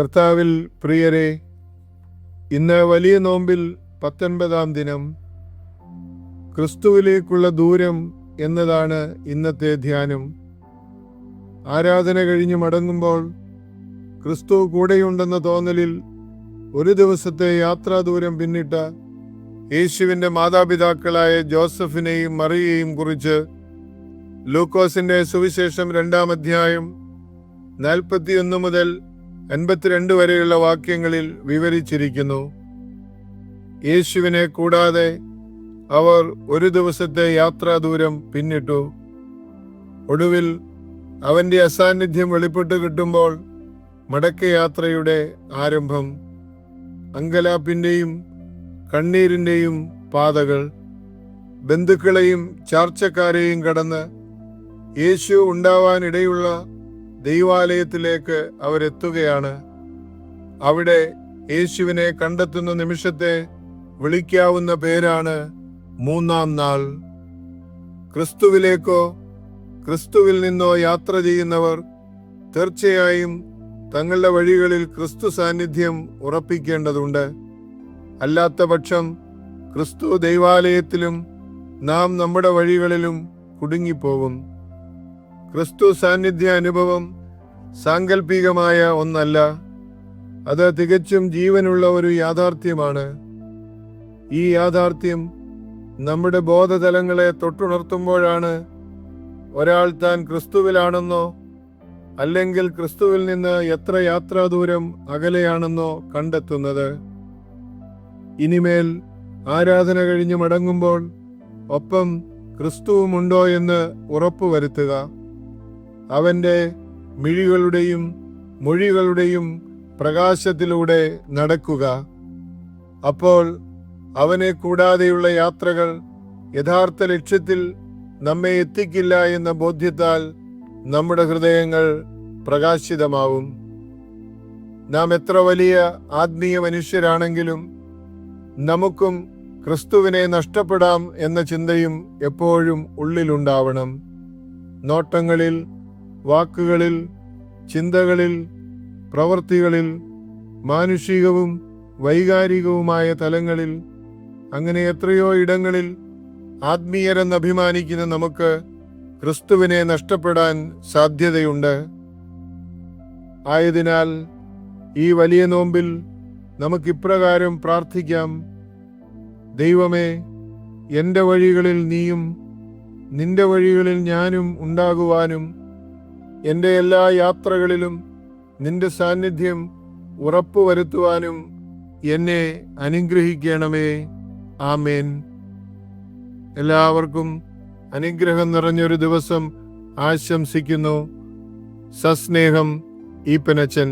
കർത്താവിൽ പ്രിയരെ, ഇന്ന് വലിയ നോമ്പിൽ 19-ാം ദിനം. ക്രിസ്തുവിലേക്കുള്ള ദൂരം എന്നതാണ് ഇന്നത്തെ ധ്യാനം. ആരാധന കഴിഞ്ഞ് മടങ്ങുമ്പോൾ ക്രിസ്തു കൂടെയുണ്ടെന്ന തോന്നലിൽ ഒരു ദിവസത്തെ യാത്രാ ദൂരം പിന്നിട്ട യേശുവിൻ്റെ മാതാപിതാക്കളായ ജോസഫിനെയും മറിയയെയും കുറിച്ച് ലൂക്കോസിൻ്റെ സുവിശേഷം 2-ാം അധ്യായം 41 മുതൽ 52 വരെയുള്ള വാക്യങ്ങളിൽ വിവരിച്ചിരിക്കുന്നു. യേശുവിനെ കൂടാതെ അവർ ഒരു ദിവസത്തെ യാത്രാ ദൂരം പിന്നിട്ടു. ഒടുവിൽ അവൻ്റെ അസാന്നിധ്യം വെളിപ്പെട്ട് കിട്ടുമ്പോൾ മടക്കയാത്രയുടെ ആരംഭം. അങ്കലാപ്പിൻ്റെയും കണ്ണീരിൻ്റെയും പാതകൾ. ബന്ധുക്കളെയും ചാർച്ചക്കാരെയും കടന്ന് യേശു ഉണ്ടാവാനിടയുള്ള ദൈവാലയത്തിലേക്ക് അവരെത്തുകയാണ്. അവിടെ യേശുവിനെ കണ്ടെത്തുന്ന നിമിഷത്തെ വിളിക്കാവുന്ന പേരാണ് 3-ാം നാൾ. ക്രിസ്തുവിലേക്കോ ക്രിസ്തുവിൽ നിന്നോ യാത്ര ചെയ്യുന്നവർ തീർച്ചയായും തങ്ങളുടെ വഴികളിൽ ക്രിസ്തു സാന്നിധ്യം ഉറപ്പിക്കേണ്ടതുണ്ട്. അല്ലാത്ത പക്ഷം ക്രിസ്തു ദൈവാലയത്തിലും നാം നമ്മുടെ വഴികളിലും കുടുങ്ങിപ്പോകും. ക്രിസ്തു സാന്നിധ്യ അനുഭവം സാങ്കല്പികമായ ഒന്നല്ല, അത് തികച്ചും ജീവനുള്ള ഒരു യാഥാർത്ഥ്യമാണ്. ഈ യാഥാർത്ഥ്യം നമ്മുടെ ബോധതലങ്ങളെ തൊട്ടുണർത്തുമ്പോഴാണ് ഒരാൾ താൻ ക്രിസ്തുവിലാണെന്നോ അല്ലെങ്കിൽ ക്രിസ്തുവിൽ നിന്ന് എത്ര യാത്രാദൂരം അകലെയാണെന്നോ കണ്ടെത്തുന്നത്. ഇനിമേൽ ആരാധന കഴിഞ്ഞ് മടങ്ങുമ്പോൾ ഒപ്പം ക്രിസ്തുവുമുണ്ടോ എന്ന് ഉറപ്പുവരുത്തുക. അവൻ്റെ മിഴികളുടെയും മൊഴികളുടെയും പ്രകാശത്തിലൂടെ നടക്കുക. അപ്പോൾ അവനെ കൂടാതെയുള്ള യാത്രകൾ യഥാർത്ഥ ലക്ഷ്യത്തിൽ നമ്മെ എത്തിക്കില്ല എന്ന ബോധ്യത്താൽ നമ്മുടെ ഹൃദയങ്ങൾ പ്രകാശിതമാവും. നാം എത്ര വലിയ ആത്മീയ മനുഷ്യരാണെങ്കിലും നമുക്കും ക്രിസ്തുവിനെ നഷ്ടപ്പെടാം എന്ന ചിന്തയും എപ്പോഴും ഉള്ളിലുണ്ടാവണം. നോട്ടങ്ങളിൽ, വാക്കുകളിൽ, ചിന്തകളിൽ, പ്രവൃത്തികളിൽ, മാനുഷികവും വൈകാരികവുമായ തലങ്ങളിൽ, അങ്ങനെ എത്രയോ ഇടങ്ങളിൽ ആത്മീയരെന്ന് അഭിമാനിക്കുന്ന നമുക്ക് ക്രിസ്തുവിനെ നഷ്ടപ്പെടാൻ സാധ്യതയുണ്ട്. ആയതിനാൽ ഈ വലിയ നോമ്പിൽ നമുക്കിപ്രകാരം പ്രാർത്ഥിക്കാം: ദൈവമേ, എൻ്റെ വഴികളിൽ നീയും നിന്റെ വഴികളിൽ ഞാനും ഉണ്ടാകുവാനും എൻ്റെ എല്ലാ യാത്രകളിലും നിന്റെ സാന്നിധ്യം ഉറപ്പുവരുത്തുവാനും എന്നെ അനുഗ്രഹിക്കണമേ. ആമേൻ. എല്ലാവർക്കും അനുഗ്രഹം നിറഞ്ഞൊരു ദിവസം ആശംസിക്കുന്നു. സസ്നേഹം, ഈപ്പനച്ചൻ.